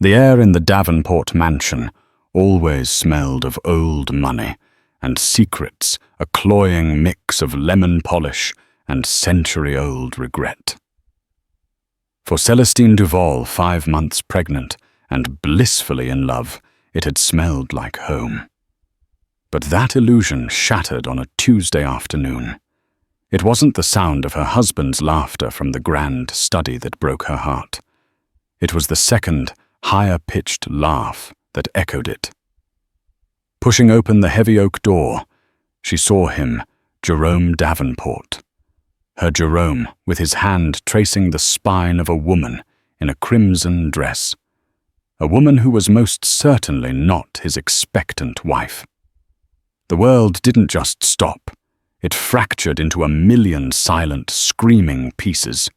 The air in the Davenport mansion always smelled of old money and secrets, a cloying mix of lemon polish and century-old regret. For Celestine Duval, 5 months pregnant and blissfully in love, it had smelled like home. But that illusion shattered on a Tuesday afternoon. It wasn't the sound of her husband's laughter from the grand study that broke her heart. It was the second, higher-pitched laugh that echoed it. Pushing open the heavy oak door, she saw him, Jerome Davenport. Her Jerome, with his hand tracing the spine of a woman in a crimson dress. A woman who was most certainly not his expectant wife. The world didn't just stop. It fractured into a million silent, screaming pieces.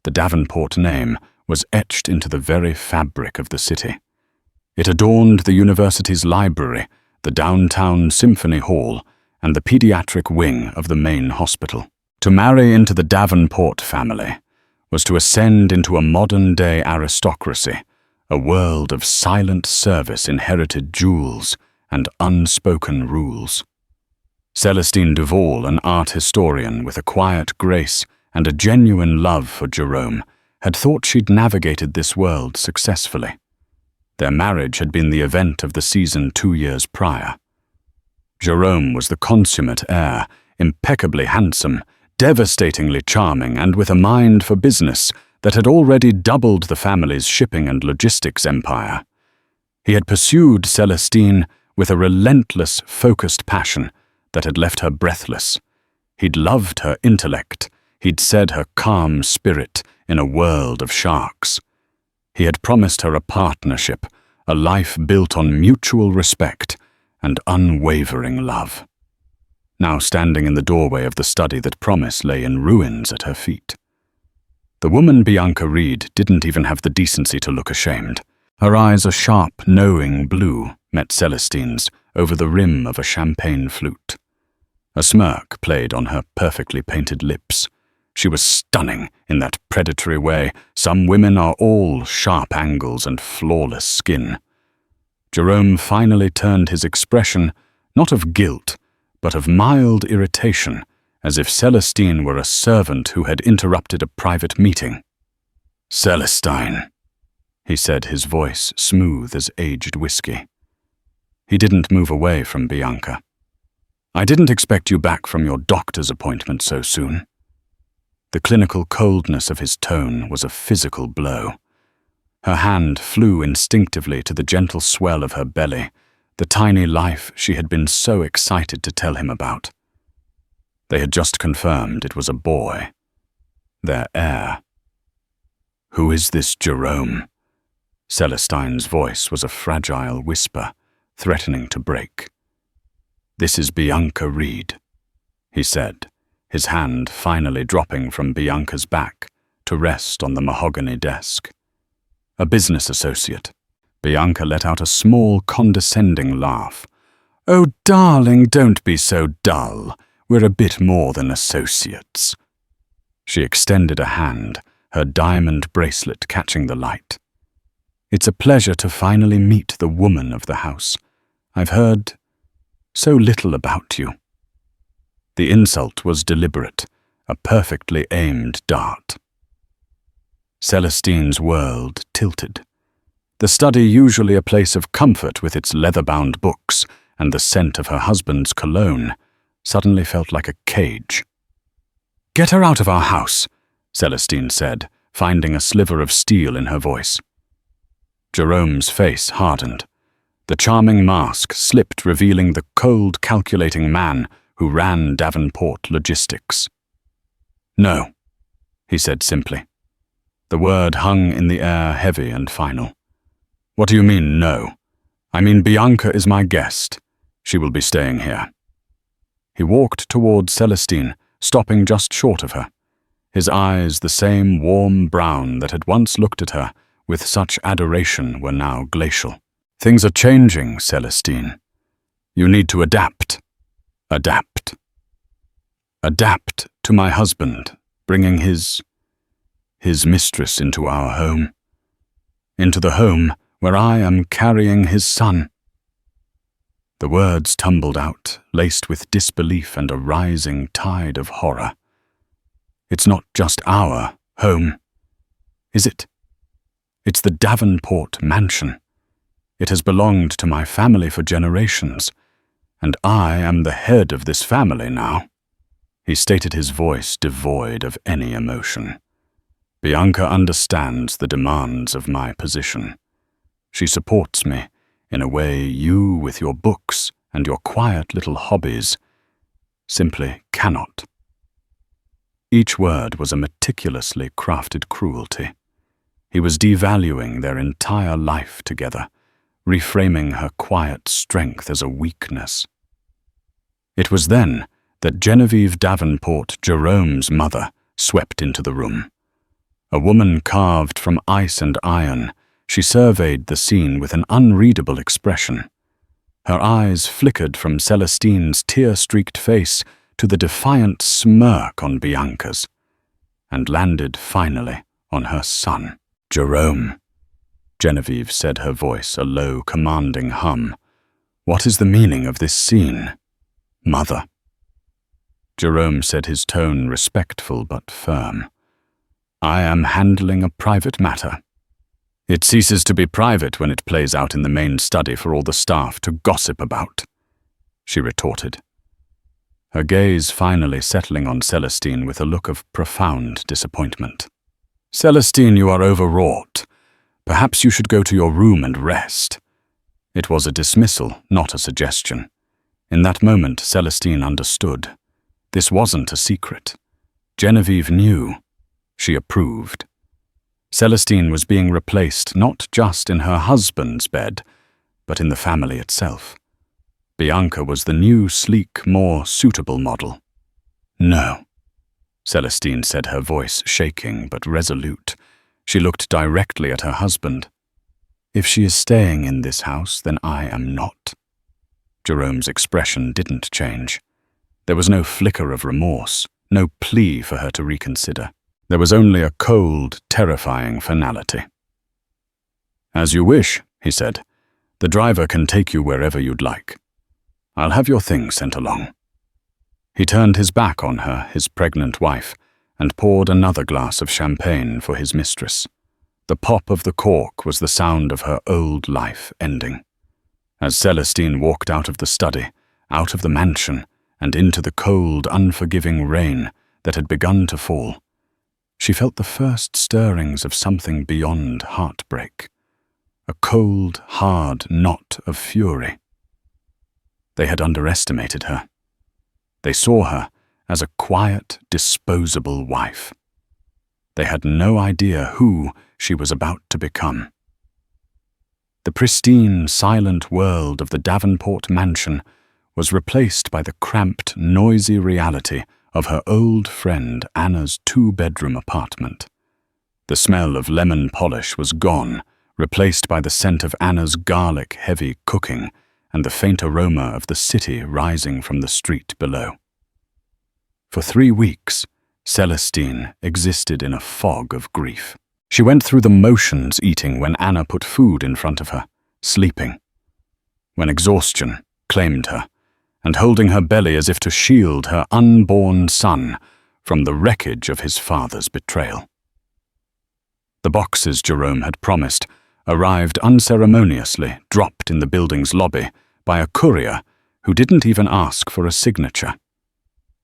The Davenport name was etched into the very fabric of the city. It adorned the university's library, the downtown symphony hall, and the pediatric wing of the main hospital. To marry into the Davenport family was to ascend into a modern-day aristocracy, a world of silent service, inherited jewels, and unspoken rules. Celestine Duval, an art historian with a quiet grace and a genuine love for Jerome, had thought she'd navigated this world successfully. Their marriage had been the event of the season 2 years prior. Jerome was the consummate heir, impeccably handsome, devastatingly charming, and with a mind for business that had already doubled the family's shipping and logistics empire. He had pursued Celestine with a relentless, focused passion that had left her breathless. He'd loved her intellect. He'd said her calm spirit in a world of sharks. He had promised her a partnership, a life built on mutual respect and unwavering love. Now standing in the doorway of the study that promise lay in ruins at her feet. The woman Bianca Reed didn't even have the decency to look ashamed. Her eyes, a sharp, knowing blue, met Celestine's over the rim of a champagne flute. A smirk played on her perfectly painted lips. She was stunning in that predatory way. Some women are all sharp angles and flawless skin. Jerome finally turned his expression, not of guilt, but of mild irritation, as if Celestine were a servant who had interrupted a private meeting. "Celestine," he said, his voice smooth as aged whiskey. He didn't move away from Bianca. "I didn't expect you back from your doctor's appointment so soon." The clinical coldness of his tone was a physical blow. Her hand flew instinctively to the gentle swell of her belly, the tiny life she had been so excited to tell him about. They had just confirmed it was a boy, their heir. "Who is this Jerome?" Celestine's voice was a fragile whisper, threatening to break. "This is Bianca Reed," he said, his hand finally dropping from Bianca's back to rest on the mahogany desk. "A business associate." Bianca let out a small, condescending laugh. "Oh, darling, don't be so dull. We're a bit more than associates." She extended a hand, her diamond bracelet catching the light. "It's a pleasure to finally meet the woman of the house. I've heard so little about you." The insult was deliberate, a perfectly aimed dart. Celestine's world tilted. The study, usually a place of comfort with its leather-bound books and the scent of her husband's cologne, suddenly felt like a cage. "Get her out of our house," Celestine said, finding a sliver of steel in her voice. Jerome's face hardened. The charming mask slipped, revealing the cold, calculating man who ran Davenport Logistics. "No," he said simply. The word hung in the air, heavy and final. "What do you mean, no?" "I mean Bianca is my guest. She will be staying here." He walked toward Celestine, stopping just short of her. His eyes, the same warm brown that had once looked at her with such adoration, were now glacial. "Things are changing, Celestine. You need to adapt. Adapt. Adapt to my husband, bringing his mistress into our home. into the home where I am carrying his son." The words tumbled out, laced with disbelief and a rising tide of horror. "It's not just our home, is it? It's the Davenport mansion. It has belonged to my family for generations, and I am the head of this family now." He stated, his voice devoid of any emotion. "Bianca understands the demands of my position. She supports me in a way you, with your books and your quiet little hobbies, simply cannot." Each word was a meticulously crafted cruelty. He was devaluing their entire life together, reframing her quiet strength as a weakness. It was then that Genevieve Davenport, Jerome's mother, swept into the room. A woman carved from ice and iron, she surveyed the scene with an unreadable expression. Her eyes flickered from Celestine's tear-streaked face to the defiant smirk on Bianca's, and landed finally on her son. "Jerome," Genevieve said, her voice a low, commanding hum. "What is the meaning of this scene, Mother?" Jerome said, his tone respectful but firm. "I am handling a private matter. It ceases to be private when it plays out in the main study for all the staff to gossip about," she retorted, her gaze finally settling on Celestine with a look of profound disappointment. "Celestine, you are overwrought. Perhaps you should go to your room and rest." It was a dismissal, not a suggestion. In that moment, Celestine understood. This wasn't a secret. Genevieve knew. She approved. Celestine was being replaced not just in her husband's bed, but in the family itself. Bianca was the new, sleek, more suitable model. "No," Celestine said, her voice shaking but resolute. She looked directly at her husband. "If she is staying in this house, then I am not." Jerome's expression didn't change. There was no flicker of remorse, no plea for her to reconsider. There was only a cold, terrifying finality. "As you wish," he said. "The driver can take you wherever you'd like. I'll have your things sent along." He turned his back on her, his pregnant wife, and poured another glass of champagne for his mistress. The pop of the cork was the sound of her old life ending. As Celestine walked out of the study, out of the mansion, and into the cold, unforgiving rain that had begun to fall, she felt the first stirrings of something beyond heartbreak, a cold, hard knot of fury. They had underestimated her. They saw her as a quiet, disposable wife. They had no idea who she was about to become. The pristine, silent world of the Davenport mansion was replaced by the cramped, noisy reality of her old friend Anna's two-bedroom apartment. The smell of lemon polish was gone, replaced by the scent of Anna's garlic-heavy cooking and the faint aroma of the city rising from the street below. For 3 weeks, Celestine existed in a fog of grief. She went through the motions eating when Anna put food in front of her, sleeping, when exhaustion claimed her, and holding her belly as if to shield her unborn son from the wreckage of his father's betrayal. The boxes Jerome had promised arrived unceremoniously, dropped in the building's lobby by a courier who didn't even ask for a signature.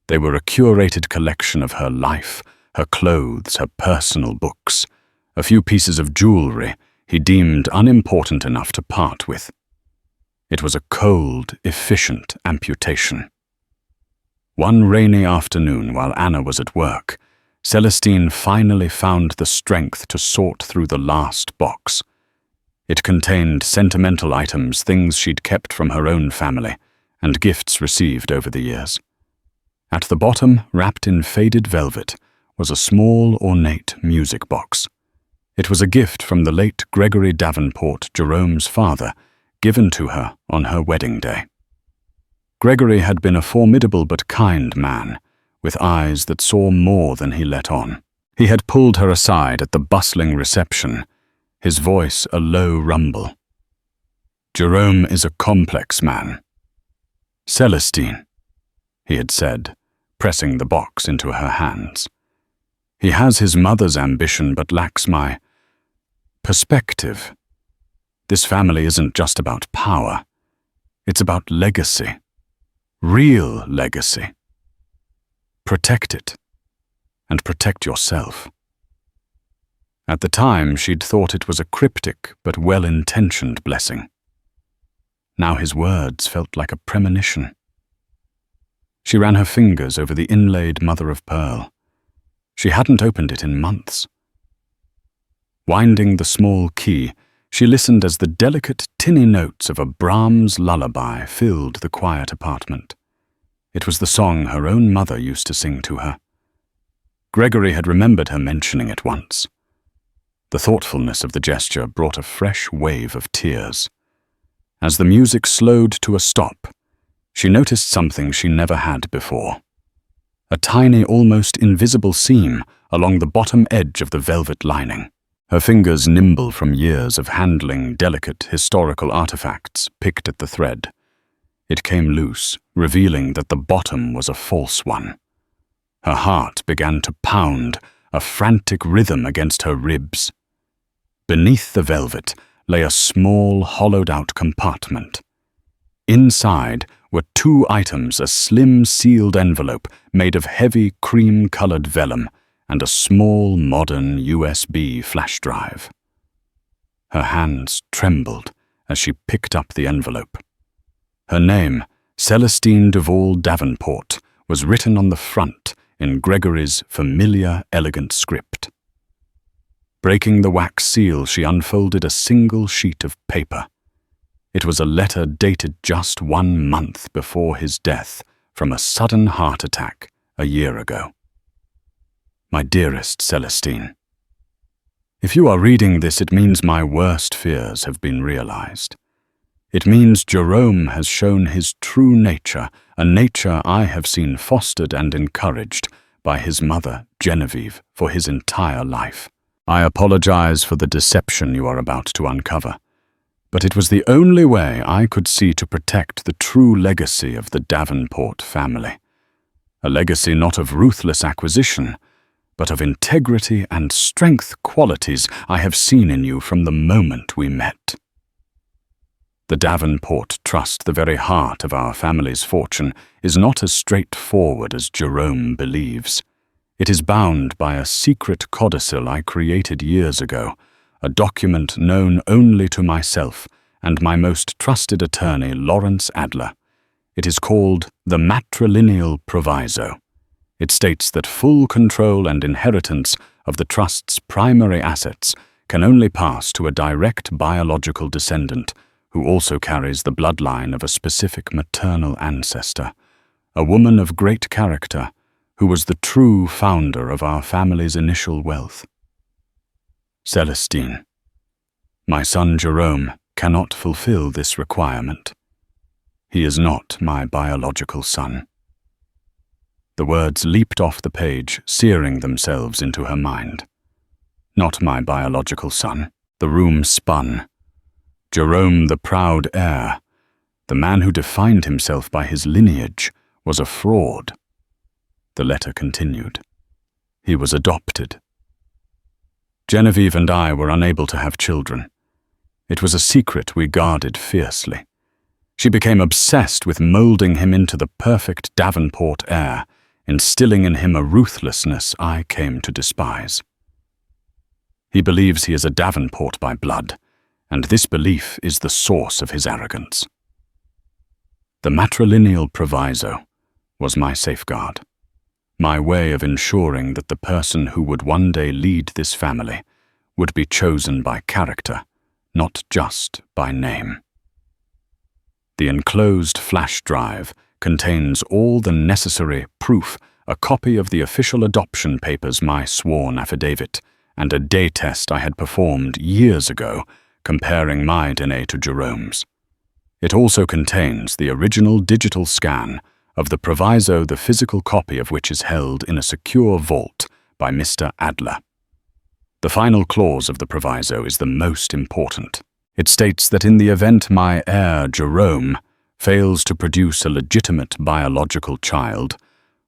They were a curated collection of her life, her clothes, her personal books, a few pieces of jewelry he deemed unimportant enough to part with. It was a cold, efficient amputation. One rainy afternoon while Anna was at work, Celestine finally found the strength to sort through the last box. It contained sentimental items, things she'd kept from her own family, and gifts received over the years. At the bottom, wrapped in faded velvet, was a small, ornate music box. It was a gift from the late Gregory Davenport, Jerome's father, given to her on her wedding day. Gregory had been a formidable but kind man, with eyes that saw more than he let on. He had pulled her aside at the bustling reception, his voice a low rumble. "Jerome is a complex man. Celestine," he had said, pressing the box into her hands. "He has his mother's ambition but lacks my perspective. This family isn't just about power. It's about legacy. Real legacy. Protect it, and protect yourself." At the time, she'd thought it was a cryptic but well-intentioned blessing. Now his words felt like a premonition. She ran her fingers over the inlaid mother-of-pearl. She hadn't opened it in months. Winding the small key, she listened as the delicate, tinny notes of a Brahms lullaby filled the quiet apartment. It was the song her own mother used to sing to her. Gregory had remembered her mentioning it once. The thoughtfulness of the gesture brought a fresh wave of tears. As the music slowed to a stop, she noticed something she never had before. A tiny, almost invisible seam along the bottom edge of the velvet lining. Her fingers, nimble from years of handling delicate historical artifacts, picked at the thread. It came loose, revealing that the bottom was a false one. Her heart began to pound, a frantic rhythm against her ribs. Beneath the velvet lay a small, hollowed-out compartment. Inside were two items: a slim, sealed envelope made of heavy, cream-colored vellum and a small, modern USB flash drive. Her hands trembled as she picked up the envelope. Her name, Celestine Duval Davenport, was written on the front in Gregory's familiar, elegant script. Breaking the wax seal, she unfolded a single sheet of paper. It was a letter dated just 1 month before his death from a sudden heart attack a year ago. "My dearest Celestine, if you are reading this, it means my worst fears have been realized. It means Jerome has shown his true nature, a nature I have seen fostered and encouraged by his mother, Genevieve, for his entire life. I apologize for the deception you are about to uncover, but it was the only way I could see to protect the true legacy of the Davenport family. A legacy not of ruthless acquisition, but of integrity and strength, qualities I have seen in you from the moment we met. The Davenport Trust, the very heart of our family's fortune, is not as straightforward as Jerome believes. It is bound by a secret codicil I created years ago, a document known only to myself and my most trusted attorney, Lawrence Adler. It is called the matrilineal proviso. It states that full control and inheritance of the trust's primary assets can only pass to a direct biological descendant who also carries the bloodline of a specific maternal ancestor, a woman of great character who was the true founder of our family's initial wealth. Celestine, my son Jerome cannot fulfill this requirement. He is not my biological son." The words leaped off the page, searing themselves into her mind. Not my biological son. The room spun. Jerome, the proud heir, the man who defined himself by his lineage, was a fraud. The letter continued. He was adopted. Genevieve and I were unable to have children. It was a secret we guarded fiercely. She became obsessed with molding him into the perfect Davenport heir, instilling in him a ruthlessness I came to despise. He believes he is a Davenport by blood, and this belief is the source of his arrogance. The matrilineal proviso was my safeguard, my way of ensuring that the person who would one day lead this family would be chosen by character, not just by name. The enclosed flash drive contains all the necessary proof, a copy of the official adoption papers, my sworn affidavit, and a day test I had performed years ago comparing my DNA to Jerome's. It also contains the original digital scan of the proviso, the physical copy of which is held in a secure vault by Mr. Adler. The final clause of the proviso is the most important. It states that in the event my heir, Jerome, fails to produce a legitimate biological child,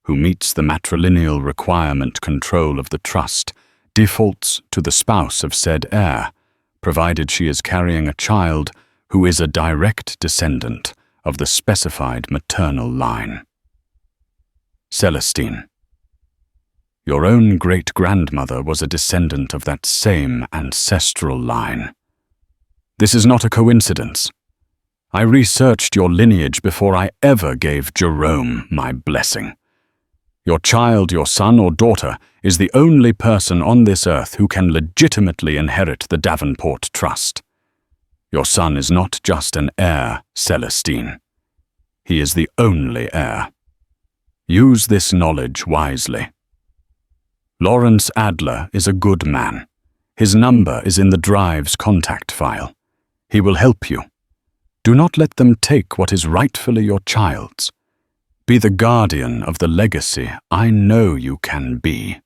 who meets the matrilineal requirement control of the trust, defaults to the spouse of said heir, provided she is carrying a child who is a direct descendant of the specified maternal line. Celestine. Your own great-grandmother was a descendant of that same ancestral line. This is not a coincidence. I researched your lineage before I ever gave Jerome my blessing. Your child, your son or daughter, is the only person on this earth who can legitimately inherit the Davenport Trust. Your son is not just an heir, Celestine. He is the only heir. Use this knowledge wisely. Lawrence Adler is a good man. His number is in the drive's contact file. He will help you. Do not let them take what is rightfully your child's. Be the guardian of the legacy I know you can be.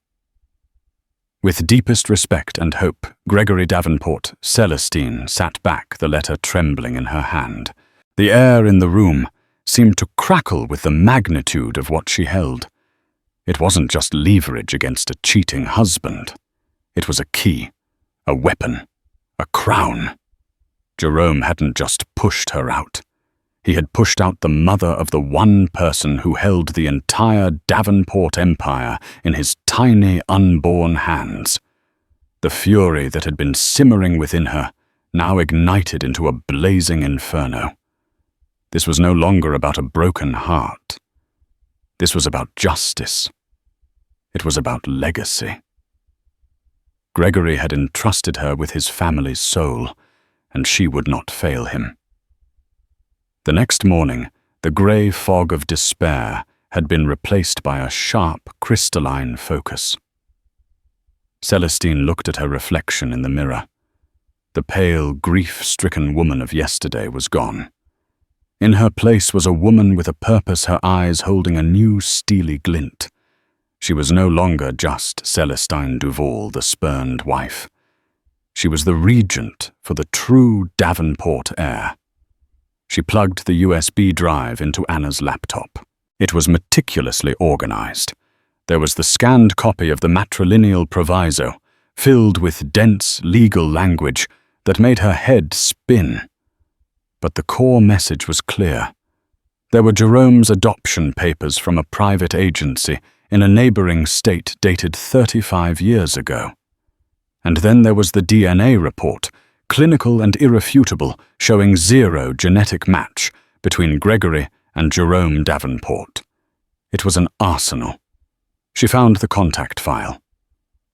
With deepest respect and hope, Gregory Davenport, Celestine sat back, the letter trembling in her hand. The air in the room seemed to crackle with the magnitude of what she held. It wasn't just leverage against a cheating husband. It was a key, a weapon, a crown. Jerome hadn't just pushed her out. He had pushed out the mother of the one person who held the entire Davenport empire in his tiny, unborn hands. The fury that had been simmering within her now ignited into a blazing inferno. This was no longer about a broken heart. This was about justice. It was about legacy. Gregory had entrusted her with his family's soul, and she would not fail him. The next morning, the grey fog of despair had been replaced by a sharp, crystalline focus. Celestine looked at her reflection in the mirror. The pale, grief-stricken woman of yesterday was gone. In her place was a woman with a purpose, her eyes holding a new steely glint. She was no longer just Celestine Duval, the spurned wife. She was the regent for the true Davenport heir. She plugged the USB drive into Anna's laptop. It was meticulously organized. There was the scanned copy of the matrilineal proviso, filled with dense legal language that made her head spin. But the core message was clear. There were Jerome's adoption papers from a private agency in a neighboring state dated 35 years ago. And then there was the DNA report, clinical and irrefutable, showing zero genetic match between Gregory and Jerome Davenport. It was an arsenal. She found the contact file.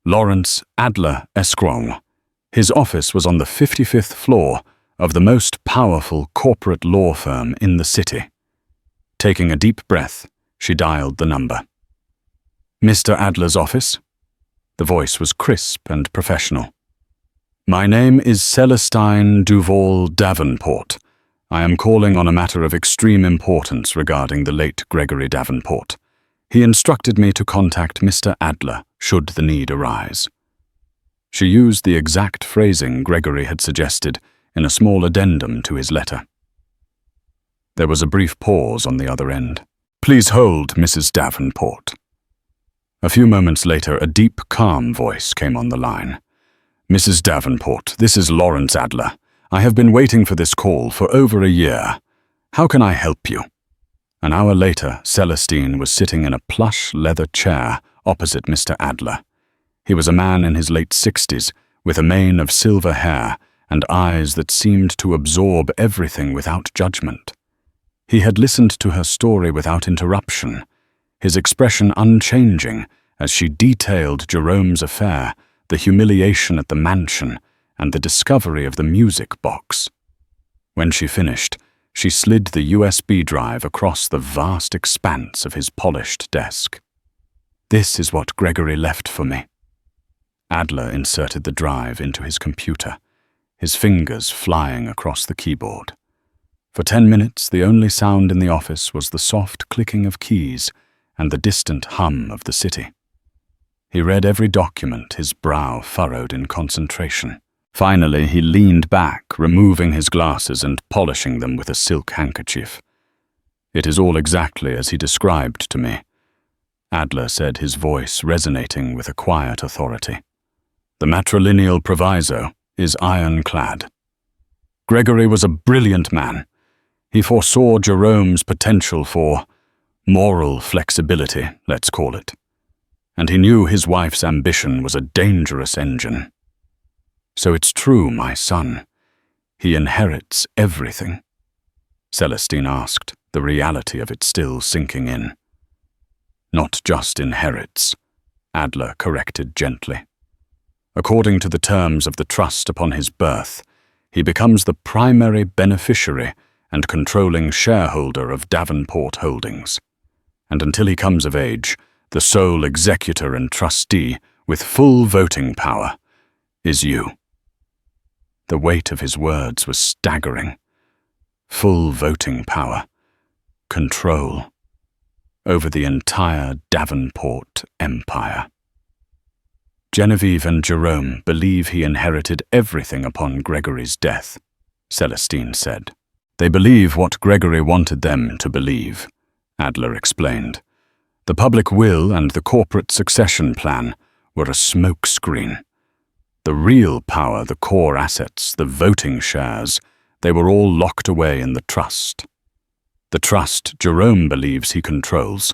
Lawrence Adler Esquire. His office was on the 55th floor of the most powerful corporate law firm in the city. Taking a deep breath, she dialed the number. Mr. Adler's office? The voice was crisp and professional. My name is Celestine Duval Davenport. I am calling on a matter of extreme importance regarding the late Gregory Davenport. He instructed me to contact Mr. Adler should the need arise. She used the exact phrasing Gregory had suggested in a small addendum to his letter. There was a brief pause on the other end. Please hold, Mrs. Davenport. A few moments later, a deep, calm voice came on the line. Mrs. Davenport, this is Lawrence Adler. I have been waiting for this call for over a year. How can I help you? An hour later, Celestine was sitting in a plush leather chair opposite Mr. Adler. He was a man in his late 60s, with a mane of silver hair and eyes that seemed to absorb everything without judgment. He had listened to her story without interruption, his expression unchanging as she detailed Jerome's affair, the humiliation at the mansion, and the discovery of the music box. When she finished, she slid the USB drive across the vast expanse of his polished desk. This is what Gregory left for me. Adler inserted the drive into his computer, his fingers flying across the keyboard. For 10 minutes, the only sound in the office was the soft clicking of keys and the distant hum of the city. He read every document, his brow furrowed in concentration. Finally, he leaned back, removing his glasses and polishing them with a silk handkerchief. "It is all exactly as he described to me," Adler said, his voice resonating with a quiet authority. "The matrilineal proviso is ironclad. Gregory was a brilliant man. He foresaw Jerome's potential for moral flexibility, let's call it. And he knew his wife's ambition was a dangerous engine. So it's true, my son. He inherits everything." Celestine asked, the reality of it still sinking in. "Not just inherits," Adler corrected gently. "According to the terms of the trust upon his birth, he becomes the primary beneficiary and controlling shareholder of Davenport Holdings. And until he comes of age, the sole executor and trustee with full voting power is you." The weight of his words was staggering. Full voting power, control, over the entire Davenport empire. "Genevieve and Jerome believe he inherited everything upon Gregory's death," Celestine said. "They believe what Gregory wanted them to believe," Adler explained. "The public will and the corporate succession plan were a smokescreen. The real power, the core assets, the voting shares, they were all locked away in the trust. The trust Jerome believes he controls,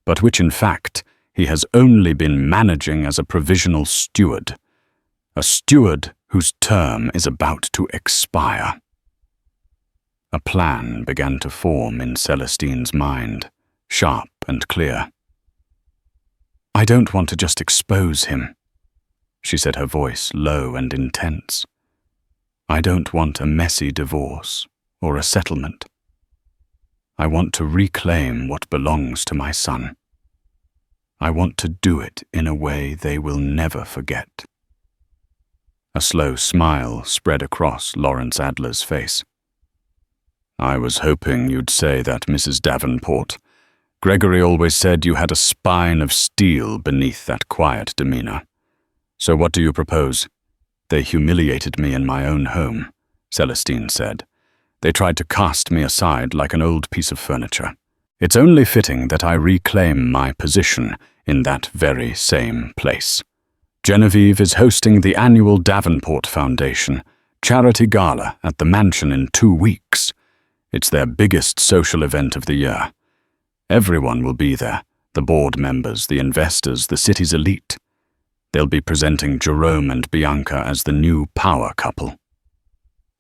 but which in fact he has only been managing as a provisional steward. A steward whose term is about to expire." A plan began to form in Celestine's mind, sharp and clear. "I don't want to just expose him," she said, her voice low and intense. "I don't want a messy divorce or a settlement. I want to reclaim what belongs to my son. I want to do it in a way they will never forget." A slow smile spread across Lawrence Adler's face. "I was hoping you'd say that, Mrs. Davenport. Gregory always said you had a spine of steel beneath that quiet demeanor. So what do you propose?" "They humiliated me in my own home," Celestine said. "They tried to cast me aside like an old piece of furniture. It's only fitting that I reclaim my position in that very same place. Genevieve is hosting the annual Davenport Foundation charity gala at the mansion in 2 weeks. It's their biggest social event of the year. Everyone will be there, the board members, the investors, the city's elite. They'll be presenting Jerome and Bianca as the new power couple."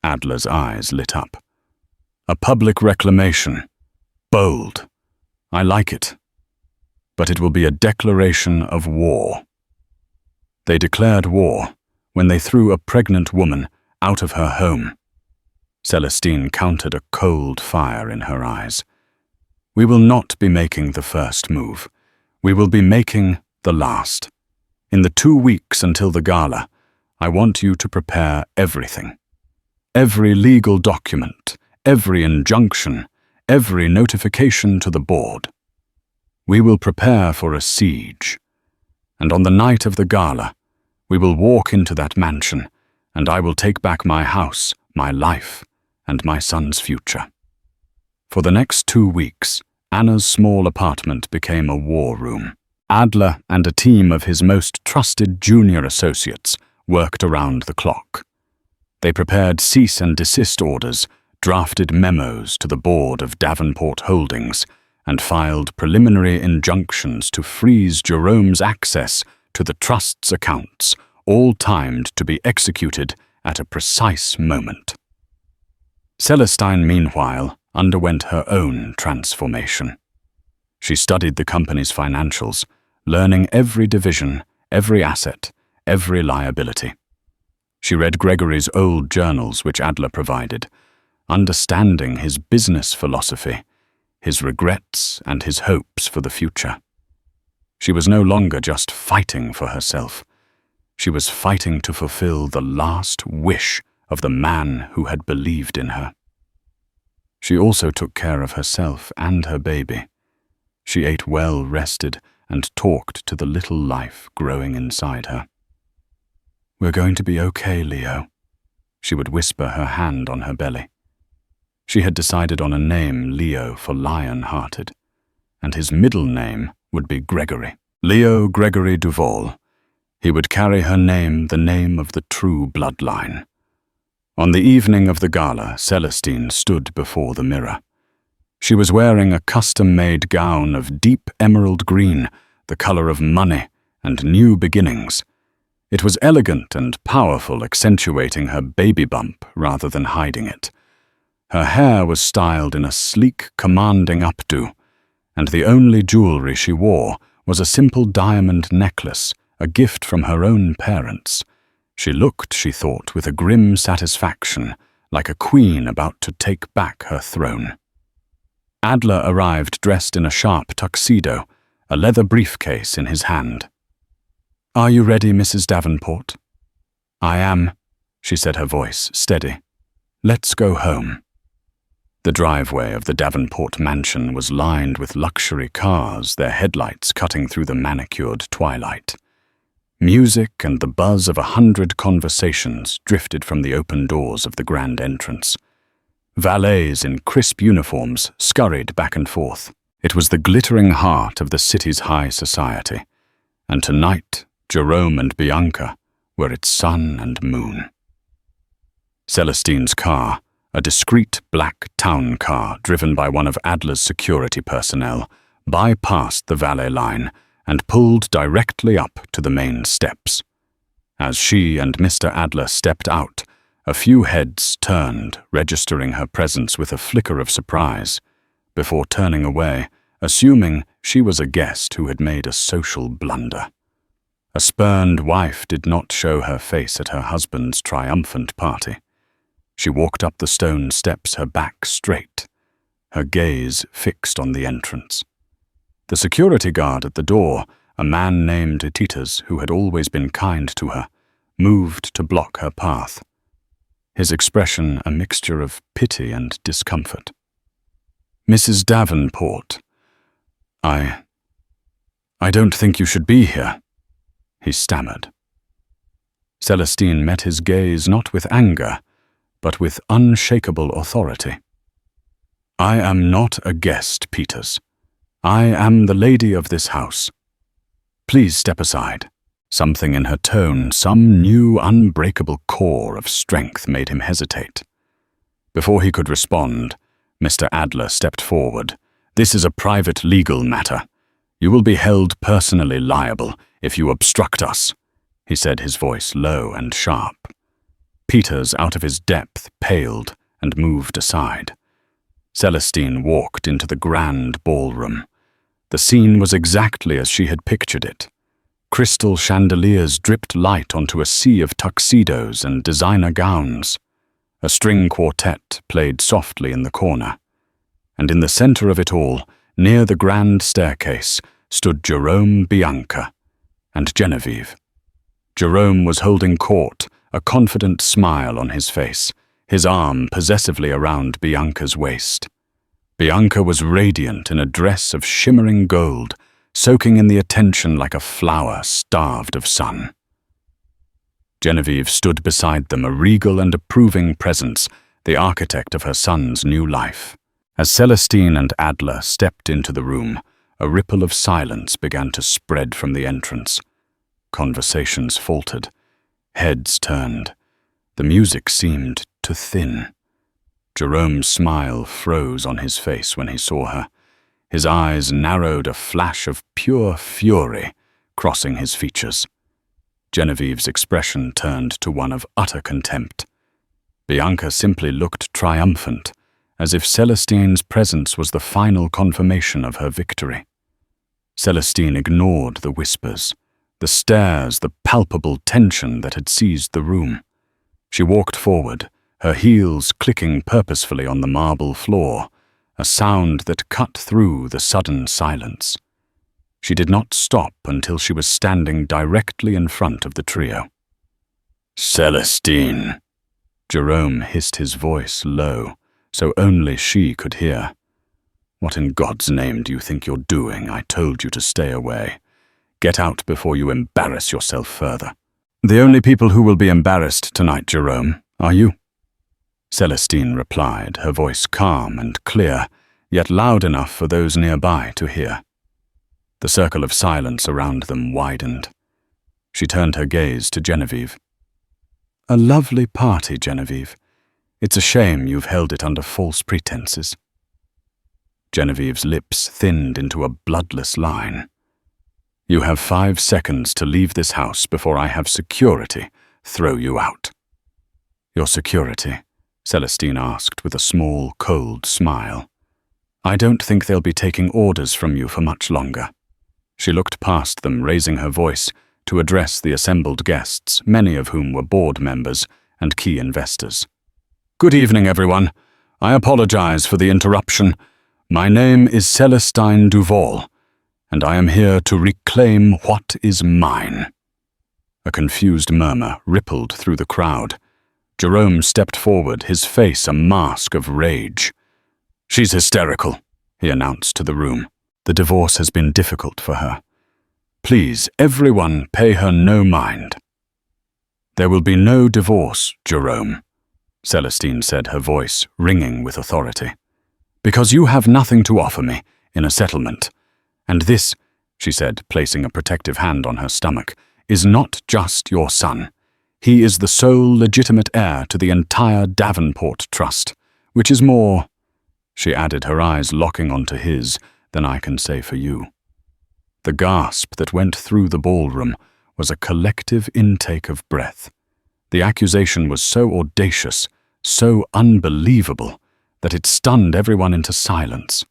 Adler's eyes lit up. "A public reclamation. Bold. I like it. But it will be a declaration of war." "They declared war when they threw a pregnant woman out of her home." Celestine countered, a cold fire in her eyes. "We will not be making the first move. We will be making the last. In the 2 weeks until the gala, I want you to prepare everything. Every legal document, every injunction, every notification to the board. We will prepare for a siege. And on the night of the gala, we will walk into that mansion, and I will take back my house, my life, and my son's future." For the next 2 weeks, Anna's small apartment became a war room. Adler and a team of his most trusted junior associates worked around the clock. They prepared cease and desist orders, drafted memos to the board of Davenport Holdings, and filed preliminary injunctions to freeze Jerome's access to the trust's accounts, all timed to be executed at a precise moment. Celestine, meanwhile, underwent her own transformation. She studied the company's financials, learning every division, every asset, every liability. She read Gregory's old journals, which Adler provided, understanding his business philosophy, his regrets and his hopes for the future. She was no longer just fighting for herself. She was fighting to fulfill the last wish of the man who had believed in her. She also took care of herself and her baby. She ate well-rested and talked to the little life growing inside her. "We're going to be okay, Leo," she would whisper, her hand on her belly. She had decided on a name, Leo, for lion-hearted, and his middle name would be Gregory. Leo Gregory Duval. He would carry her name, the name of the true bloodline. On the evening of the gala, Celestine stood before the mirror. She was wearing a custom-made gown of deep emerald green, the color of money and new beginnings. It was elegant and powerful, accentuating her baby bump rather than hiding it. Her hair was styled in a sleek, commanding updo, and the only jewelry she wore was a simple diamond necklace, a gift from her own parents. She looked, she thought, with a grim satisfaction, like a queen about to take back her throne. Adler arrived dressed in a sharp tuxedo, a leather briefcase in his hand. "Are you ready, Mrs. Davenport?" "I am," she said, her voice steady. "Let's go home." The driveway of the Davenport mansion was lined with luxury cars, their headlights cutting through the manicured twilight. Music and the buzz of 100 conversations drifted from the open doors of the grand entrance. Valets in crisp uniforms scurried back and forth. It was the glittering heart of the city's high society, and tonight Jerome and Bianca were its sun and moon. Celestine's car, a discreet black town car driven by one of Adler's security personnel, bypassed the valet line and pulled directly up to the main steps. As she and Mr. Adler stepped out, a few heads turned, registering her presence with a flicker of surprise, before turning away, assuming she was a guest who had made a social blunder. A spurned wife did not show her face at her husband's triumphant party. She walked up the stone steps, her back straight, her gaze fixed on the entrance. The security guard at the door, a man named Titus, who had always been kind to her, moved to block her path, his expression a mixture of pity and discomfort. "Mrs. Davenport, I don't think you should be here," he stammered. Celestine met his gaze not with anger, but with unshakable authority. "I am not a guest, Peters. I am the lady of this house. Please step aside." Something in her tone, some new unbreakable core of strength made him hesitate. Before he could respond, Mr. Adler stepped forward. "This is a private legal matter. You will be held personally liable if you obstruct us," he said, his voice low and sharp. Peters, out of his depth, paled and moved aside. Celestine walked into the grand ballroom. The scene was exactly as she had pictured it. Crystal chandeliers dripped light onto a sea of tuxedos and designer gowns. A string quartet played softly in the corner. And in the center of it all, near the grand staircase, stood Jerome, Bianca, and Genevieve. Jerome was holding court, a confident smile on his face, his arm possessively around Bianca's waist. Bianca was radiant in a dress of shimmering gold, soaking in the attention like a flower starved of sun. Genevieve stood beside them, a regal and approving presence, the architect of her son's new life. As Celestine and Adler stepped into the room, a ripple of silence began to spread from the entrance. Conversations faltered. Heads turned. The music seemed to thin. Jerome's smile froze on his face when he saw her. His eyes narrowed, a flash of pure fury crossing his features. Genevieve's expression turned to one of utter contempt. Bianca simply looked triumphant, as if Celestine's presence was the final confirmation of her victory. Celestine ignored the whispers, the stares, the palpable tension that had seized the room. She walked forward, her heels clicking purposefully on the marble floor, a sound that cut through the sudden silence. She did not stop until she was standing directly in front of the trio. "Celestine!" Jerome hissed, his voice low, so only she could hear. What in God's name do you think you're doing? I told you to stay away. Get out before you embarrass yourself further. The only people who will be embarrassed tonight, Jerome, are you. Celestine replied, her voice calm and clear, yet loud enough for those nearby to hear. The circle of silence around them widened. She turned her gaze to Genevieve. A lovely party, Genevieve. It's a shame you've held it under false pretenses. Genevieve's lips thinned into a bloodless line. You have 5 seconds to leave this house before I have security throw you out. Your security? Celestine asked with a small, cold smile. I don't think they'll be taking orders from you for much longer. She looked past them, raising her voice to address the assembled guests, many of whom were board members and key investors. Good evening, everyone. I apologize for the interruption. My name is Celestine Duval, and I am here to reclaim what is mine. A confused murmur rippled through the crowd. Jerome stepped forward, his face a mask of rage. She's hysterical, he announced to the room. The divorce has been difficult for her. Please, everyone, pay her no mind. There will be no divorce, Jerome, Celestine said, her voice ringing with authority. Because you have nothing to offer me in a settlement. And this, she said, placing a protective hand on her stomach, is not just your son. He is the sole legitimate heir to the entire Davenport Trust, which is more, she added, her eyes locking onto his, than I can say for you. The gasp that went through the ballroom was a collective intake of breath. The accusation was so audacious, so unbelievable, that it stunned everyone into silence.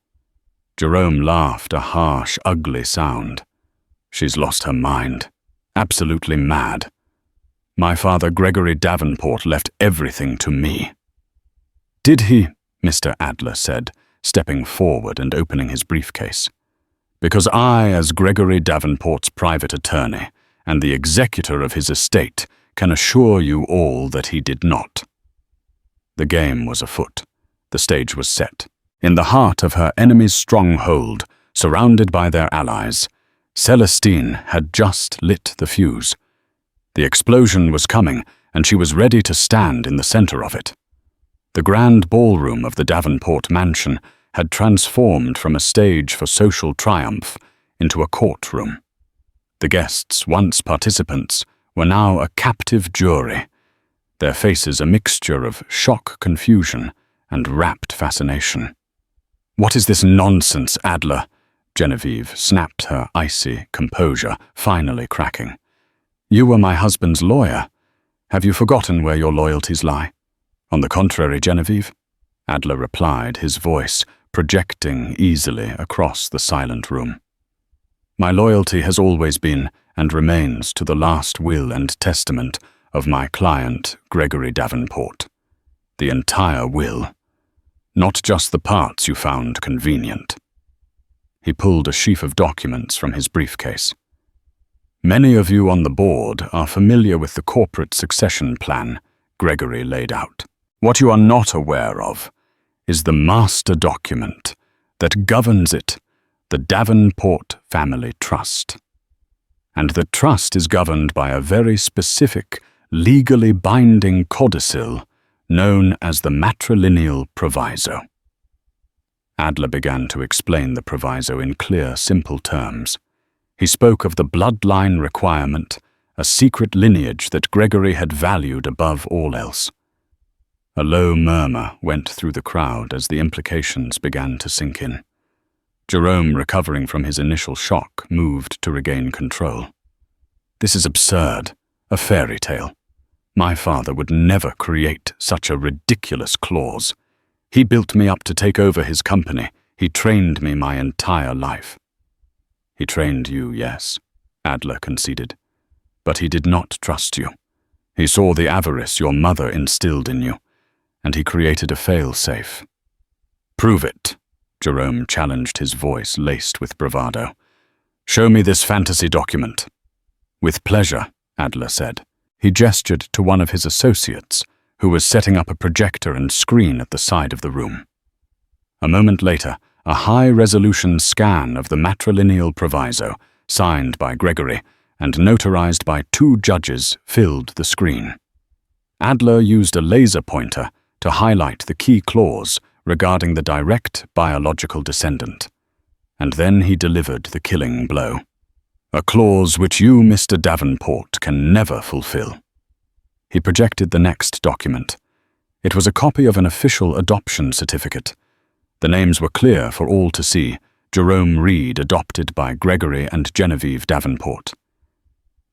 Jerome laughed, a harsh, ugly sound. She's lost her mind. Absolutely mad. My father, Gregory Davenport, left everything to me. Did he? Mr. Adler said, stepping forward and opening his briefcase. Because I, as Gregory Davenport's private attorney and the executor of his estate, can assure you all that he did not. The game was afoot. The stage was set. In the heart of her enemy's stronghold, surrounded by their allies, Celestine had just lit the fuse. The explosion was coming, and she was ready to stand in the center of it. The grand ballroom of the Davenport mansion had transformed from a stage for social triumph into a courtroom. The guests, once participants, were now a captive jury, their faces a mixture of shock, confusion, and rapt fascination. What is this nonsense, Adler? Genevieve snapped, her icy composure finally cracking. You were my husband's lawyer. Have you forgotten where your loyalties lie? On the contrary, Genevieve, Adler replied, his voice projecting easily across the silent room. My loyalty has always been and remains to the last will and testament of my client, Gregory Davenport. The entire will, not just the parts you found convenient. He pulled a sheaf of documents from his briefcase. Many of you on the board are familiar with the corporate succession plan Gregory laid out. What you are not aware of is the master document that governs it, the Davenport Family Trust. And the trust is governed by a very specific, legally binding codicil known as the matrilineal proviso. Adler began to explain the proviso in clear, simple terms. He spoke of the bloodline requirement, a secret lineage that Gregory had valued above all else. A low murmur went through the crowd as the implications began to sink in. Jerome, recovering from his initial shock, moved to regain control. This is absurd, a fairy tale. My father would never create such a ridiculous clause. He built me up to take over his company. He trained me my entire life. He trained you, yes, Adler conceded. But he did not trust you. He saw the avarice your mother instilled in you, and he created a fail-safe. Prove it, Jerome challenged, his voice laced with bravado. Show me this fantasy document. With pleasure, Adler said. He gestured to one of his associates, who was setting up a projector and screen at the side of the room. A moment later, A high-resolution scan of the matrilineal proviso, signed by Gregory and notarized by 2 judges, filled the screen. Adler used a laser pointer to highlight the key clause regarding the direct biological descendant, and then he delivered the killing blow. A clause which you, Mr. Davenport, can never fulfill. He projected the next document. It was a copy of an official adoption certificate. The names were clear for all to see: Jerome Reed, adopted by Gregory and Genevieve Davenport.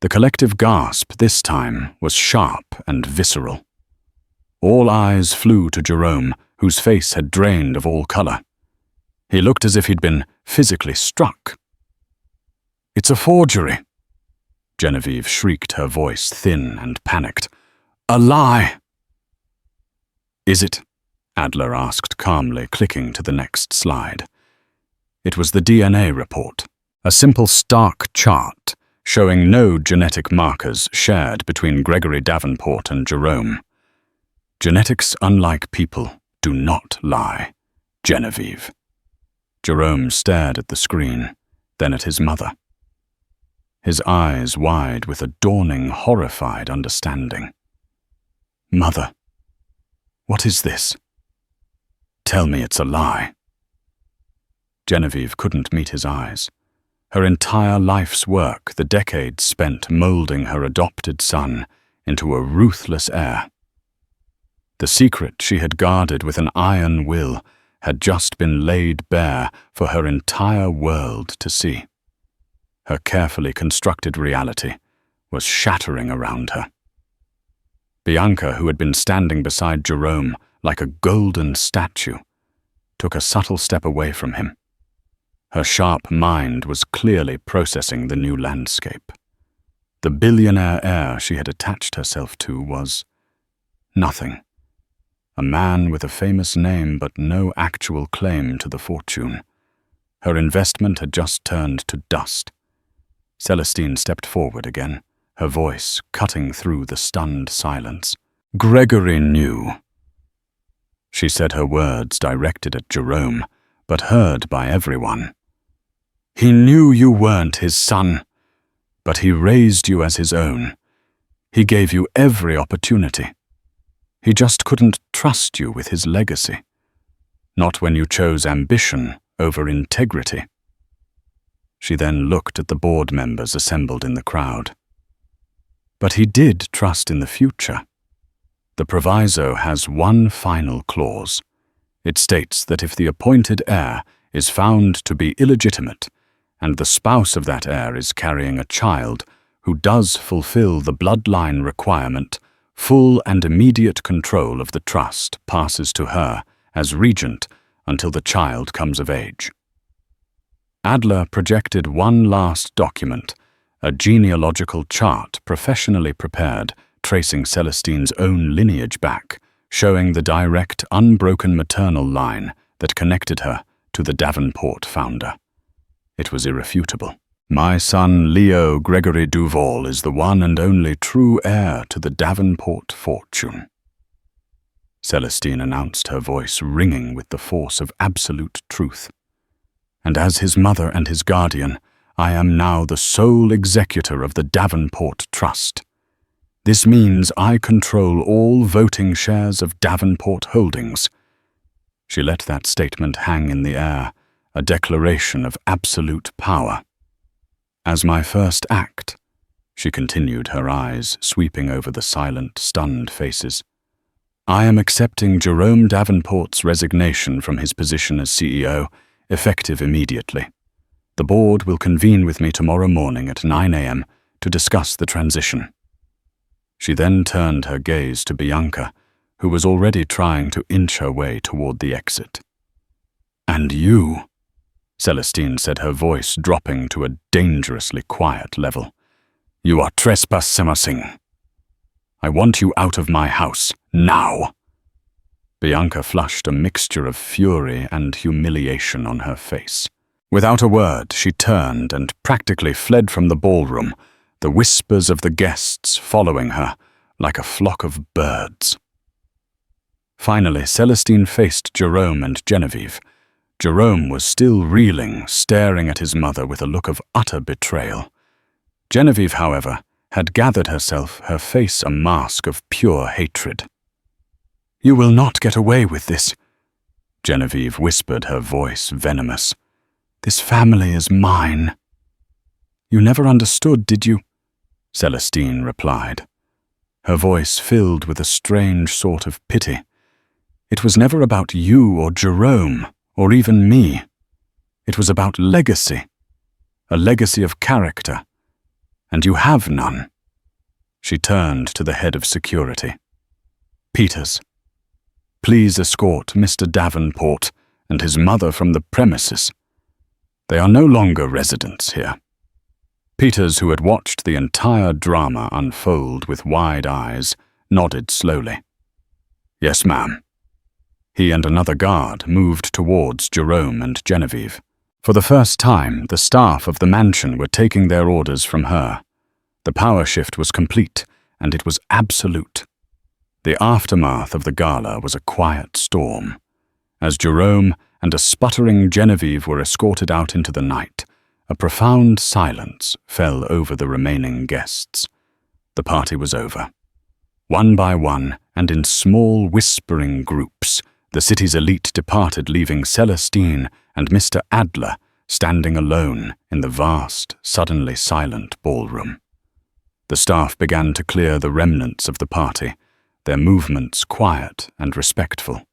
The collective gasp this time was sharp and visceral. All eyes flew to Jerome, whose face had drained of all color. He looked as if he'd been physically struck. "It's a forgery!" Genevieve shrieked, her voice thin and panicked. "A lie!" "Is it?" Adler asked calmly, clicking to the next slide. It was the DNA report, a simple stark chart showing no genetic markers shared between Gregory Davenport and Jerome. Genetics, unlike people, do not lie, Genevieve. Jerome stared at the screen, then at his mother. His eyes wide with a dawning, horrified understanding. "Mother, what is this? Tell me it's a lie." Genevieve couldn't meet his eyes. Her entire life's work, the decades spent molding her adopted son into a ruthless heir. The secret she had guarded with an iron will had just been laid bare for her entire world to see. Her carefully constructed reality was shattering around her. Bianca, who had been standing beside Jerome like a golden statue, took a subtle step away from him. Her sharp mind was clearly processing the new landscape. The billionaire heir she had attached herself to was nothing. A man with a famous name but no actual claim to the fortune. Her investment had just turned to dust. Celestine stepped forward again, her voice cutting through the stunned silence. "Gregory knew." She said her words directed at Jerome, but heard by everyone. "He knew you weren't his son, but he raised you as his own. He gave you every opportunity. He just couldn't trust you with his legacy. Not when you chose ambition over integrity." She then looked at the board members assembled in the crowd. "But he did trust in the future. The proviso has one final clause. It states that if the appointed heir is found to be illegitimate, and the spouse of that heir is carrying a child who does fulfill the bloodline requirement, full and immediate control of the trust passes to her as regent until the child comes of age." Adler projected one last document, a genealogical chart professionally prepared, tracing Celestine's own lineage back, showing the direct, unbroken maternal line that connected her to the Davenport founder. It was irrefutable. "My son Leo Gregory Duval is the one and only true heir to the Davenport fortune," Celestine announced, her voice ringing with the force of absolute truth. "And as his mother and his guardian, I am now the sole executor of the Davenport Trust. This means I control all voting shares of Davenport Holdings." She let that statement hang in the air, a declaration of absolute power. "As my first act," she continued, her eyes sweeping over the silent, stunned faces, "I am accepting Jerome Davenport's resignation from his position as CEO, effective immediately. The board will convene with me tomorrow morning at 9 a.m. to discuss the transition." She then turned her gaze to Bianca, who was already trying to inch her way toward the exit. "And you," Celestine said, her voice dropping to a dangerously quiet level, "you are trespassing. I want you out of my house, now." Bianca flushed a mixture of fury and humiliation on her face. Without a word, she turned and practically fled from the ballroom, the whispers of the guests following her like a flock of birds. Finally, Celestine faced Jerome and Genevieve, Jerome was still reeling, staring at his mother with a look of utter betrayal. Genevieve, however, had gathered herself, her face a mask of pure hatred. "You will not get away with this," Genevieve whispered, her voice venomous. "This family is mine." "You never understood, did you?" Celestine replied. Her voice filled with a strange sort of pity. "It was never about you or Jerome, or even me. It was about legacy, a legacy of character, and you have none." She turned to the head of security. "Peters, please escort Mr. Davenport and his mother from the premises. They are no longer residents here." Peters, who had watched the entire drama unfold with wide eyes, nodded slowly. "Yes, ma'am." He and another guard moved towards Jerome and Genevieve. For the first time, the staff of the mansion were taking their orders from her. The power shift was complete, and it was absolute. The aftermath of the gala was a quiet storm. As Jerome and a sputtering Genevieve were escorted out into the night, a profound silence fell over the remaining guests. The party was over. One by one, and in small whispering groups, the city's elite departed, leaving Celestine and Mr. Adler standing alone in the vast, suddenly silent ballroom. The staff began to clear the remnants of the party, their movements quiet and respectful.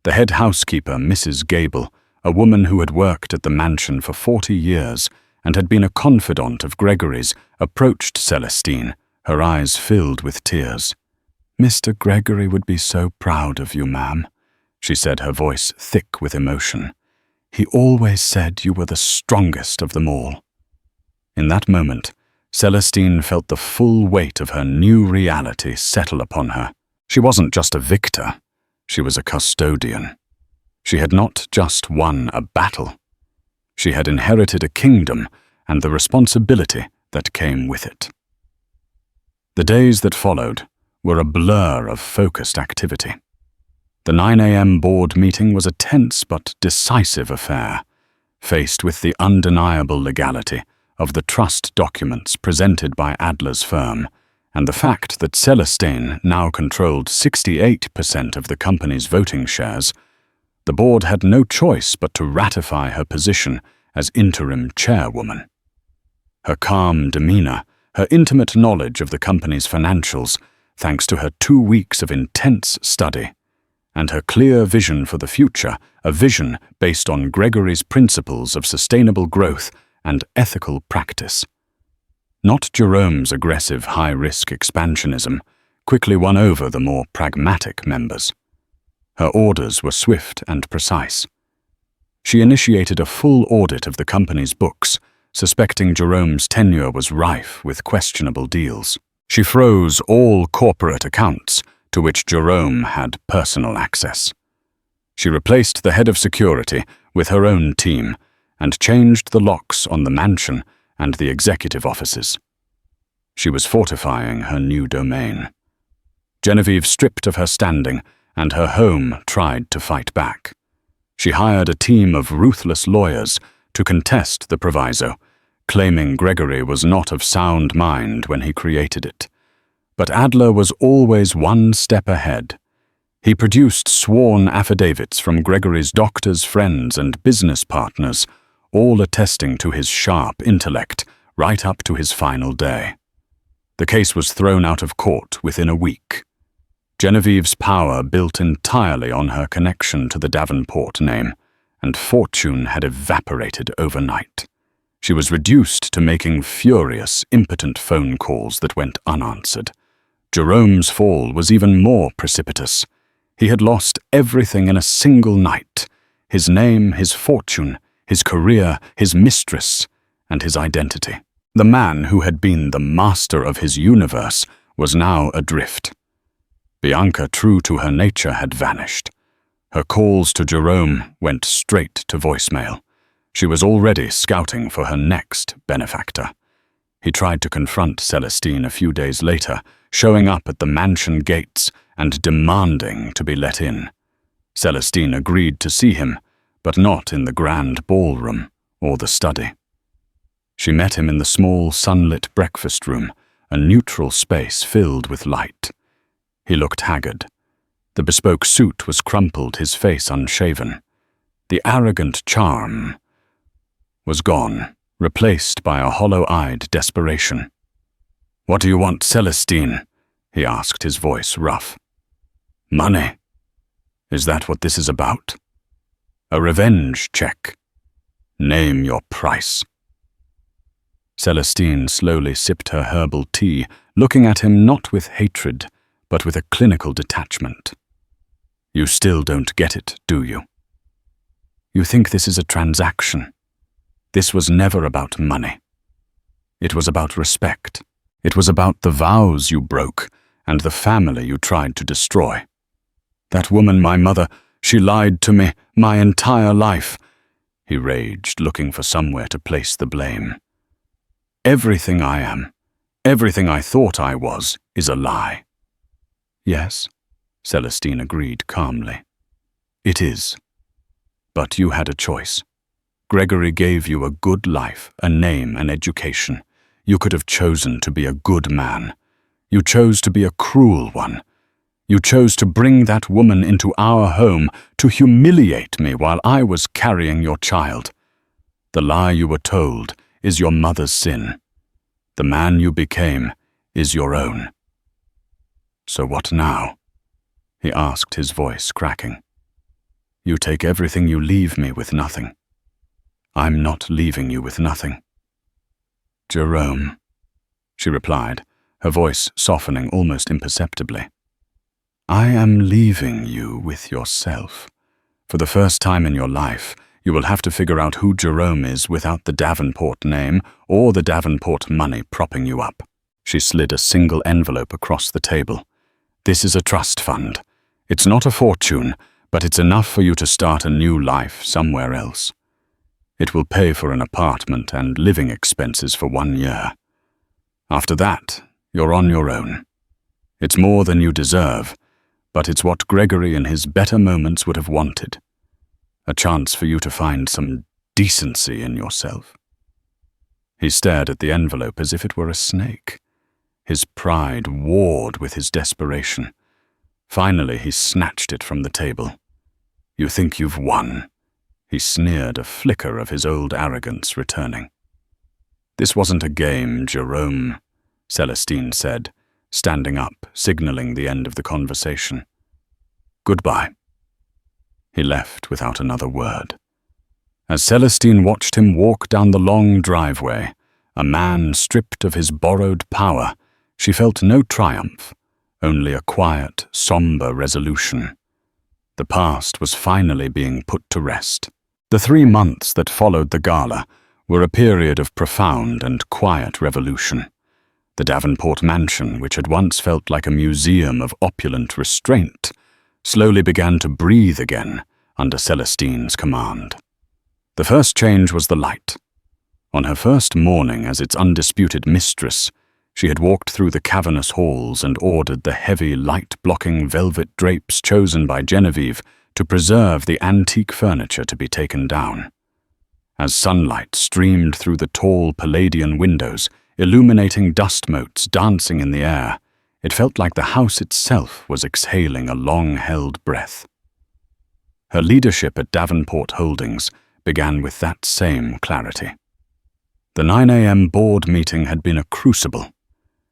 The head housekeeper, Mrs. Gable, a woman who had worked at the mansion for 40 years and had been a confidant of Gregory's, approached Celestine, her eyes filled with tears. "Mr. Gregory would be so proud of you, ma'am," she said, her voice thick with emotion. "He always said you were the strongest of them all." In that moment, Celestine felt the full weight of her new reality settle upon her. She wasn't just a victor, she was a custodian. She had not just won a battle. She had inherited a kingdom and the responsibility that came with it. The days that followed were a blur of focused activity. The 9 a.m. board meeting was a tense but decisive affair, faced with the undeniable legality of the trust documents presented by Adler's firm, and the fact that Celestine now controlled 68% of the company's voting shares. The board had no choice but to ratify her position as interim chairwoman. Her calm demeanor, her intimate knowledge of the company's financials, thanks to her 2 weeks of intense study, and her clear vision for the future, a vision based on Gregory's principles of sustainable growth and ethical practice. Not Jerome's aggressive high-risk expansionism, quickly won over the more pragmatic members. Her orders were swift and precise. She initiated a full audit of the company's books, suspecting Jerome's tenure was rife with questionable deals. She froze all corporate accounts to which Jerome had personal access. She replaced the head of security with her own team and changed the locks on the mansion and the executive offices. She was fortifying her new domain. Genevieve stripped of her standing, and her home tried to fight back. She hired a team of ruthless lawyers to contest the proviso, claiming Gregory was not of sound mind when he created it. But Adler was always one step ahead. He produced sworn affidavits from Gregory's doctors, friends, and business partners, all attesting to his sharp intellect right up to his final day. The case was thrown out of court within a week. Genevieve's power built entirely on her connection to the Davenport name, and fortune had evaporated overnight. She was reduced to making furious, impotent phone calls that went unanswered. Jerome's fall was even more precipitous. He had lost everything in a single night: his name, his fortune, his career, his mistress, and his identity. The man who had been the master of his universe was now adrift. Bianca, true to her nature, had vanished. Her calls to Jerome went straight to voicemail. She was already scouting for her next benefactor. He tried to confront Celestine a few days later, showing up at the mansion gates and demanding to be let in. Celestine agreed to see him, but not in the grand ballroom or the study. She met him in the small, sunlit breakfast room, a neutral space filled with light. He looked haggard. The bespoke suit was crumpled, his face unshaven. The arrogant charm was gone, replaced by a hollow-eyed desperation. "What do you want, Celestine?" he asked, his voice rough. "Money. Is that what this is about? A revenge check. Name your price." Celestine slowly sipped her herbal tea, looking at him not with hatred, but with a clinical detachment. "You still don't get it, do you? You think this is a transaction? This was never about money. It was about respect. It was about the vows you broke and the family you tried to destroy. That woman, my mother, she lied to me my entire life," he raged, looking for somewhere to place the blame. "Everything I am, everything I thought I was, is a lie." "Yes," Celestine agreed calmly. "It is. But you had a choice. Gregory gave you a good life, a name, an education. You could have chosen to be a good man. You chose to be a cruel one. You chose to bring that woman into our home to humiliate me while I was carrying your child. The lie you were told is your mother's sin. The man you became is your own." "So what now?" he asked, his voice cracking. "You take everything, you leave me with nothing." "I'm not leaving you with nothing." "Jerome," she replied, her voice softening almost imperceptibly. "I am leaving you with yourself. For the first time in your life, you will have to figure out who Jerome is without the Davenport name or the Davenport money propping you up." She slid a single envelope across the table. "This is a trust fund. It's not a fortune, but it's enough for you to start a new life somewhere else. It will pay for an apartment and living expenses for 1 year. After that, you're on your own. It's more than you deserve, but it's what Gregory in his better moments would have wanted. A chance for you to find some decency in yourself." He stared at the envelope as if it were a snake. His pride warred with his desperation. Finally, he snatched it from the table. "You think you've won?" He sneered, a flicker of his old arrogance returning. "This wasn't a game, Jerome," Celestine said, standing up, signaling the end of the conversation. "Goodbye." He left without another word. As Celestine watched him walk down the long driveway, a man stripped of his borrowed power, she felt no triumph, only a quiet, somber resolution. The past was finally being put to rest. The 3 months that followed the gala were a period of profound and quiet revolution. The Davenport mansion, which had once felt like a museum of opulent restraint, slowly began to breathe again under Celestine's command. The first change was the light. On her first morning as its undisputed mistress, she had walked through the cavernous halls and ordered the heavy, light-blocking velvet drapes chosen by Genevieve to preserve the antique furniture to be taken down. As sunlight streamed through the tall Palladian windows, illuminating dust motes dancing in the air, it felt like the house itself was exhaling a long-held breath. Her leadership at Davenport Holdings began with that same clarity. The 9 a.m. board meeting had been a crucible.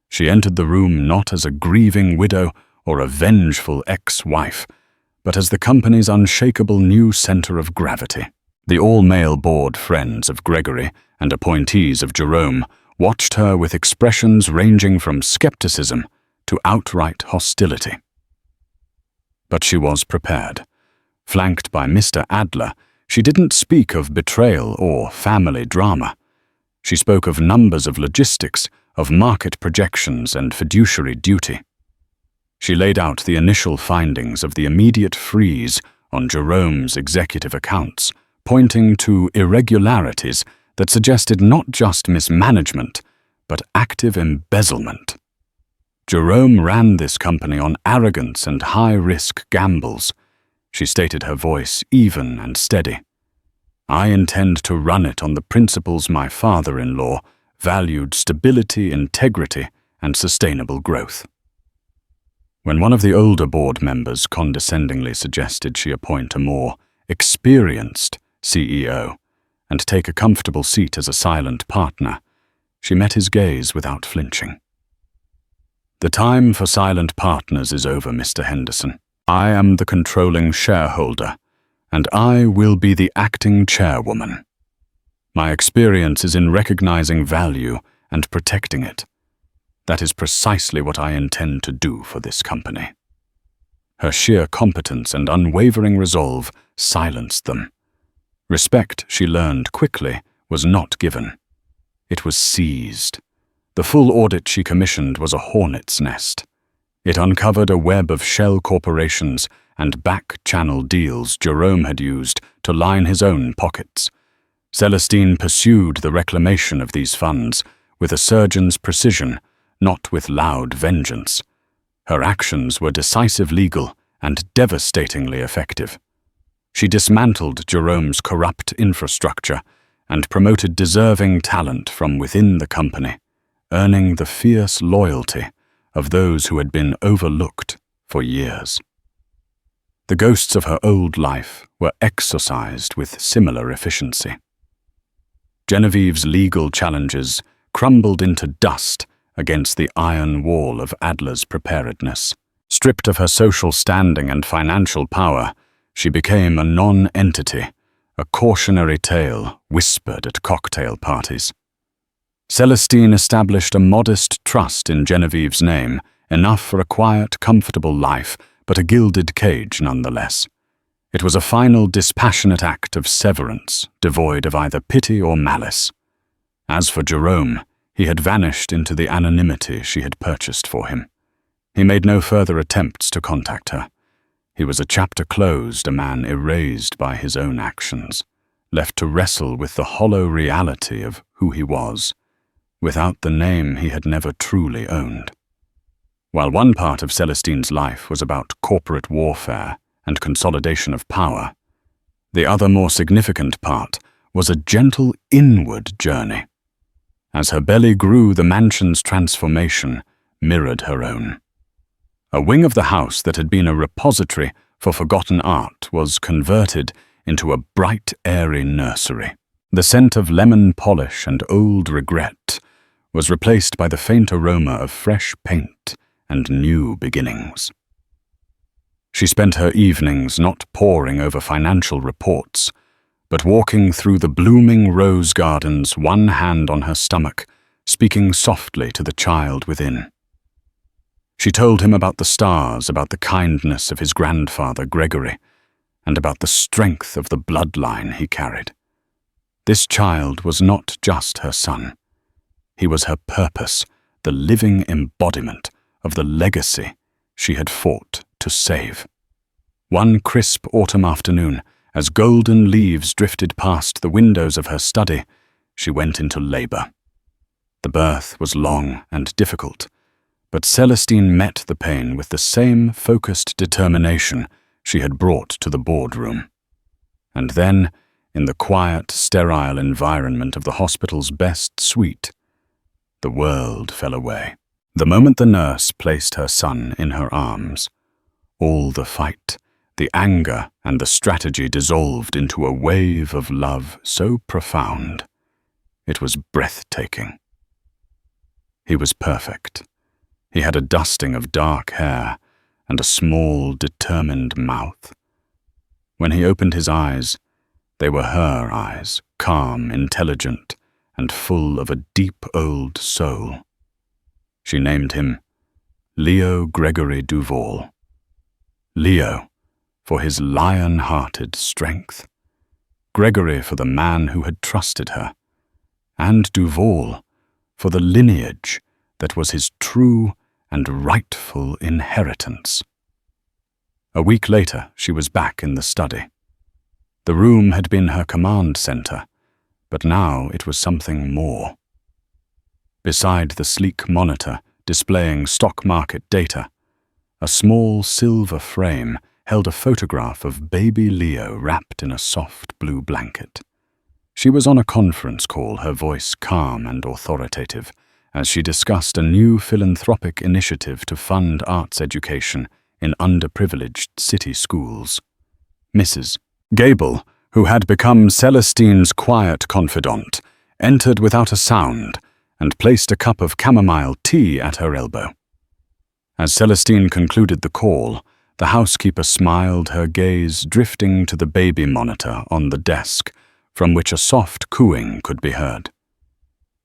She entered the room not as a grieving widow or a vengeful ex-wife, but as the company's unshakable new center of gravity. The all-male board friends of Gregory and appointees of Jerome watched her with expressions ranging from skepticism to outright hostility. But she was prepared. Flanked by Mr. Adler, she didn't speak of betrayal or family drama. She spoke of numbers, of logistics, of market projections and fiduciary duty. She laid out the initial findings of the immediate freeze on Jerome's executive accounts, pointing to irregularities that suggested not just mismanagement, but active embezzlement. Jerome ran this company on arrogance and high-risk gambles. She stated, her voice even and steady. I intend to run it on the principles my father-in-law valued: stability, integrity, and sustainable growth. When one of the older board members condescendingly suggested she appoint a more experienced CEO and take a comfortable seat as a silent partner, she met his gaze without flinching. "The time for silent partners is over, Mr. Henderson. I am the controlling shareholder, and I will be the acting chairwoman. My experience is in recognizing value and protecting it. That is precisely what I intend to do for this company." Her sheer competence and unwavering resolve silenced them. Respect, she learned quickly, was not given. It was seized. The full audit she commissioned was a hornet's nest. It uncovered a web of shell corporations and back-channel deals Jerome had used to line his own pockets. Celestine pursued the reclamation of these funds with a surgeon's precision, not with loud vengeance. Her actions were decisive, legal, and devastatingly effective. She dismantled Jerome's corrupt infrastructure and promoted deserving talent from within the company, earning the fierce loyalty of those who had been overlooked for years. The ghosts of her old life were exorcised with similar efficiency. Genevieve's legal challenges crumbled into dust against the iron wall of Adler's preparedness. Stripped of her social standing and financial power, she became a non-entity, a cautionary tale whispered at cocktail parties. Celestine established a modest trust in Genevieve's name, enough for a quiet, comfortable life, but a gilded cage nonetheless. It was a final dispassionate act of severance, devoid of either pity or malice. As for Jerome, he had vanished into the anonymity she had purchased for him. He made no further attempts to contact her. He was a chapter closed, a man erased by his own actions, left to wrestle with the hollow reality of who he was, without the name he had never truly owned. While one part of Celestine's life was about corporate warfare and consolidation of power, the other more significant part was a gentle inward journey. As her belly grew, the mansion's transformation mirrored her own. A wing of the house that had been a repository for forgotten art was converted into a bright, airy nursery. The scent of lemon polish and old regret was replaced by the faint aroma of fresh paint and new beginnings. She spent her evenings not poring over financial reports, but walking through the blooming rose gardens, one hand on her stomach, speaking softly to the child within. She told him about the stars, about the kindness of his grandfather Gregory, and about the strength of the bloodline he carried. This child was not just her son. He was her purpose, the living embodiment of the legacy she had fought to save. One crisp autumn afternoon, as golden leaves drifted past the windows of her study, she went into labor. The birth was long and difficult, but Celestine met the pain with the same focused determination she had brought to the boardroom. And then, in the quiet, sterile environment of the hospital's best suite, the world fell away. The moment the nurse placed her son in her arms, all the fight, the anger, and the strategy dissolved into a wave of love so profound, it was breathtaking. He was perfect. He had a dusting of dark hair and a small, determined mouth. When he opened his eyes, they were her eyes, calm, intelligent, and full of a deep old soul. She named him Leo Gregory Duval. Leo, for his lion-hearted strength. Gregory for the man who had trusted her. And Duval for the lineage that was his true and rightful inheritance. A week later, she was back in the study. The room had been her command center, but now it was something more. Beside the sleek monitor displaying stock market data, a small silver frame held a photograph of baby Leo wrapped in a soft blue blanket. She was on a conference call, her voice calm and authoritative, as she discussed a new philanthropic initiative to fund arts education in underprivileged city schools. Mrs. Gable, who had become Celestine's quiet confidant, entered without a sound and placed a cup of chamomile tea at her elbow. As Celestine concluded the call, the housekeeper smiled, her gaze drifting to the baby monitor on the desk, from which a soft cooing could be heard.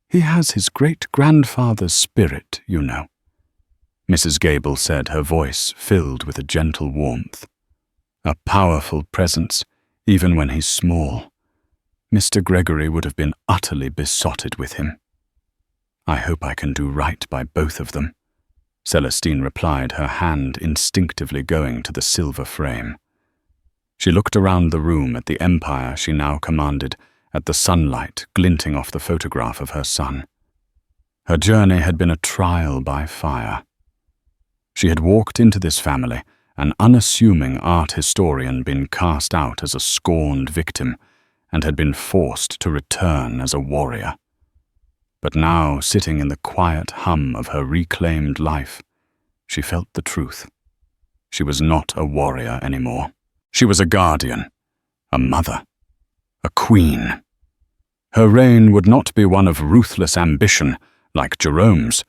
"He has his great-grandfather's spirit, you know," Mrs. Gable said, her voice filled with a gentle warmth. "A powerful presence, even when he's small. Mr. Gregory would have been utterly besotted with him." "I hope I can do right by both of them," Celestine replied, her hand instinctively going to the silver frame. She looked around the room at the empire she now commanded, at the sunlight glinting off the photograph of her son. Her journey had been a trial by fire. She had walked into this family, an unassuming art historian, been cast out as a scorned victim, and had been forced to return as a warrior. But now, sitting in the quiet hum of her reclaimed life, she felt the truth. She was not a warrior anymore. She was a guardian, a mother, a queen. Her reign would not be one of ruthless ambition like Jerome's,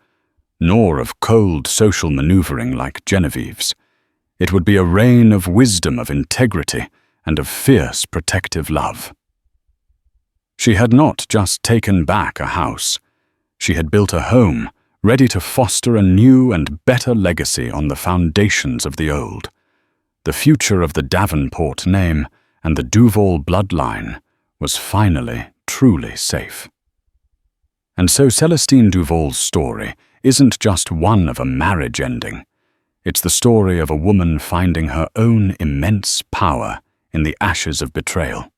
nor of cold social maneuvering like Genevieve's. It would be a reign of wisdom, of integrity, and of fierce protective love. She had not just taken back a house. She had built a home, ready to foster a new and better legacy on the foundations of the old. The future of the Davenport name and the Duval bloodline was finally truly safe. And so Celestine Duval's story isn't just one of a marriage ending. It's the story of a woman finding her own immense power in the ashes of betrayal.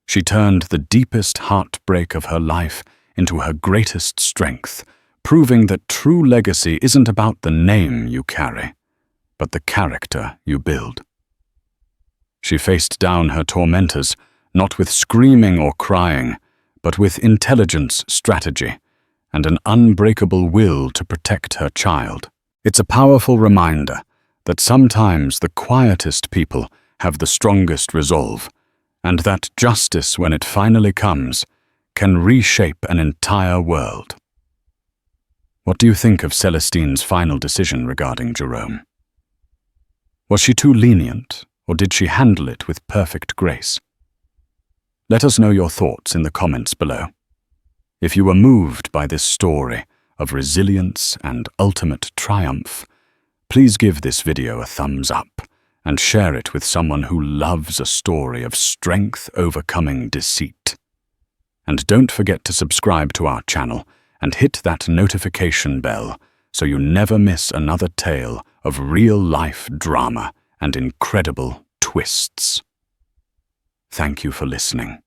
She turned the deepest heartbreak of her life into her greatest strength, proving that true legacy isn't about the name you carry, but the character you build. She faced down her tormentors, not with screaming or crying, but with intelligence, strategy, and an unbreakable will to protect her child. It's a powerful reminder that sometimes the quietest people have the strongest resolve, and that justice, when it finally comes, can reshape an entire world. What do you think of Celestine's final decision regarding Jerome? Was she too lenient, or did she handle it with perfect grace? Let us know your thoughts in the comments below. If you were moved by this story of resilience and ultimate triumph, please give this video a thumbs up and share it with someone who loves a story of strength overcoming deceit. And don't forget to subscribe to our channel and hit that notification bell so you never miss another tale of real-life drama and incredible twists. Thank you for listening.